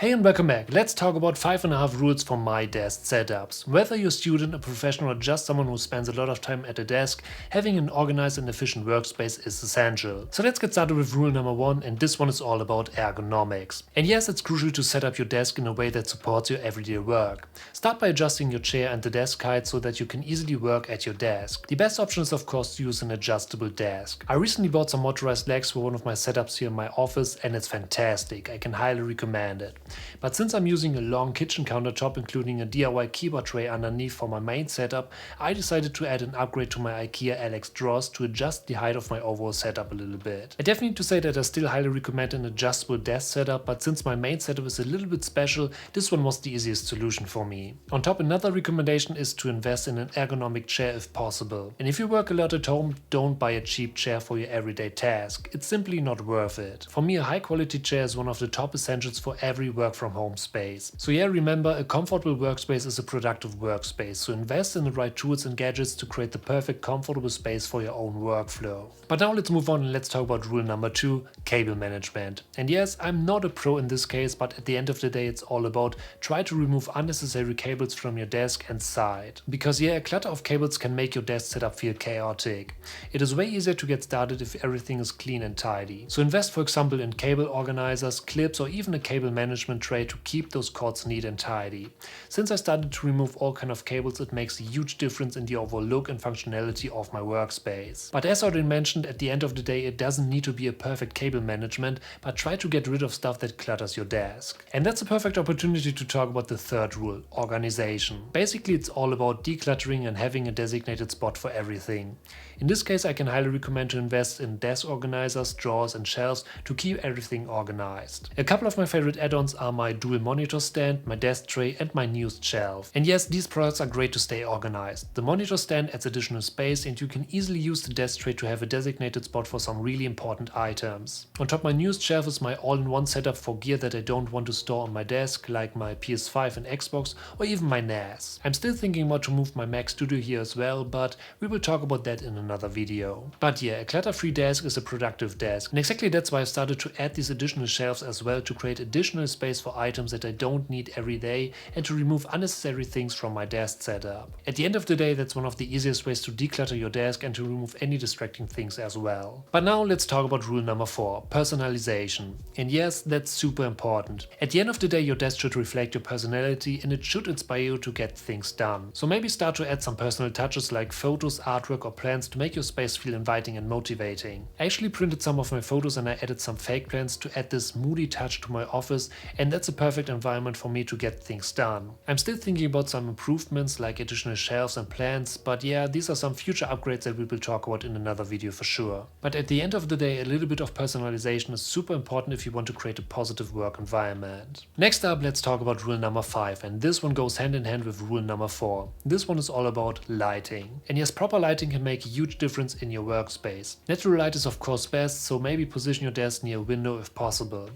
Hey and welcome back. Let's talk about 5.5 rules for my desk setups. Whether you're a student, a professional, or just someone who spends a lot of time at a desk, having an organized and efficient workspace is essential. So let's get started with rule number 1, and this one is all about ergonomics. And yes, it's crucial to set up your desk in a way that supports your everyday work. Start by adjusting your chair and the desk height so that you can easily work at your desk. The best option is of course to use an adjustable desk. I recently bought some motorized legs for one of my setups here in my office and it's fantastic. I can highly recommend it. But since I'm using a long kitchen countertop including a DIY keyboard tray underneath for my main setup, I decided to add an upgrade to my IKEA LX drawers to adjust the height of my overall setup a little bit. I definitely need to say that I still highly recommend an adjustable desk setup, but since my main setup is a little bit special, this one was the easiest solution for me. On top, another recommendation is to invest in an ergonomic chair if possible. And if you work a lot at home, don't buy a cheap chair for your everyday task. It's simply not worth it. For me, a high quality chair is one of the top essentials for every work from home space. So yeah, remember, a comfortable workspace is a productive workspace, so invest in the right tools and gadgets to create the perfect comfortable space for your own workflow. But now let's move on and let's talk about rule number 2, cable management. And yes, I'm not a pro in this case, but at the end of the day it's all about try to remove unnecessary cables from your desk and side. Because yeah, a clutter of cables can make your desk setup feel chaotic. It is way easier to get started if everything is clean and tidy. So invest for example in cable organizers, clips, or even a cable management tray to keep those cords neat and tidy. Since I started to remove all kind of cables, it makes a huge difference in the overall look and functionality of my workspace. But as already mentioned, at the end of the day it doesn't need to be a perfect cable management, but try to get rid of stuff that clutters your desk. And that's a perfect opportunity to talk about the third rule, organization. Basically it's all about decluttering and having a designated spot for everything. In this case I can highly recommend to invest in desk organizers, drawers and shelves to keep everything organized. A couple of my favorite add-ons are my dual monitor stand, my desk tray and my news shelf. And yes, these products are great to stay organized. The monitor stand adds additional space and you can easily use the desk tray to have a designated spot for some really important items. On top, my news shelf is my all-in-one setup for gear that I don't want to store on my desk, like my PS5 and Xbox or even my NAS. I'm still thinking about to move my Mac Studio here as well, but we will talk about that in another video. But yeah, a clutter-free desk is a productive desk, and exactly that's why I started to add these additional shelves as well to create additional space for items that I don't need every day and to remove unnecessary things from my desk setup. At the end of the day, that's one of the easiest ways to declutter your desk and to remove any distracting things as well. But now let's talk about rule number 4, personalization. And yes, that's super important. At the end of the day, your desk should reflect your personality and it should inspire you to get things done. So maybe start to add some personal touches like photos, artwork or plants to make your space feel inviting and motivating. I actually printed some of my photos and I added some fake plants to add this moody touch to my office, and that's a perfect environment for me to get things done. I'm still thinking about some improvements like additional shelves and plants, but yeah, these are some future upgrades that we will talk about in another video for sure. But at the end of the day, a little bit of personalization is super important if you want to create a positive work environment. Next up, let's talk about rule number 5, and this one goes hand in hand with rule number 4. This one is all about lighting. And yes, proper lighting can make a huge difference in your workspace. Natural light is of course best, so maybe position your desk near a window if possible.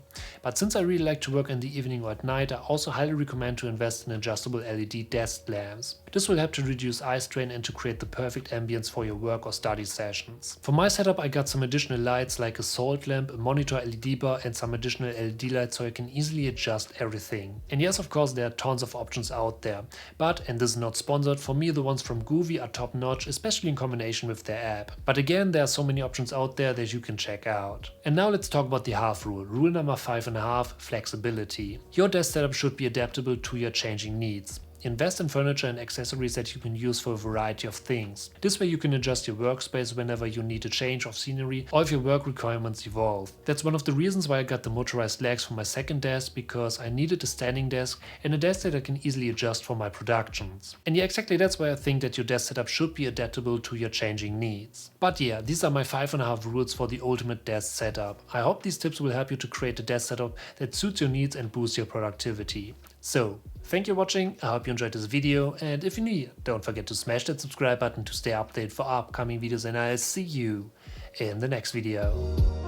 But since I really like to work in the evening or at night, I also highly recommend to invest in adjustable LED desk lamps. This will help to reduce eye strain and to create the perfect ambience for your work or study sessions. For my setup, I got some additional lights like a salt lamp, a monitor LED bar and some additional LED lights so I can easily adjust everything. And yes, of course, there are tons of options out there. But, and this is not sponsored, for me the ones from Groovy are top notch, especially in combination with their app. But again, there are so many options out there that you can check out. And now let's talk about the half rule. Rule number 5.5, flexibility. Your desk setup should be adaptable to your changing needs. Invest in furniture and accessories that you can use for a variety of things. This way you can adjust your workspace whenever you need a change of scenery or if your work requirements evolve. That's one of the reasons why I got the motorized legs for my second desk, because I needed a standing desk and a desk that I can easily adjust for my productions. And yeah, exactly that's why I think that your desk setup should be adaptable to your changing needs. But yeah, these are my 5.5 rules for the ultimate desk setup. I hope these tips will help you to create a desk setup that suits your needs and boosts your productivity. So, thank you for watching, I hope you enjoyed this video, and if you're new, don't forget to smash that subscribe button to stay updated for upcoming videos, and I'll see you in the next video.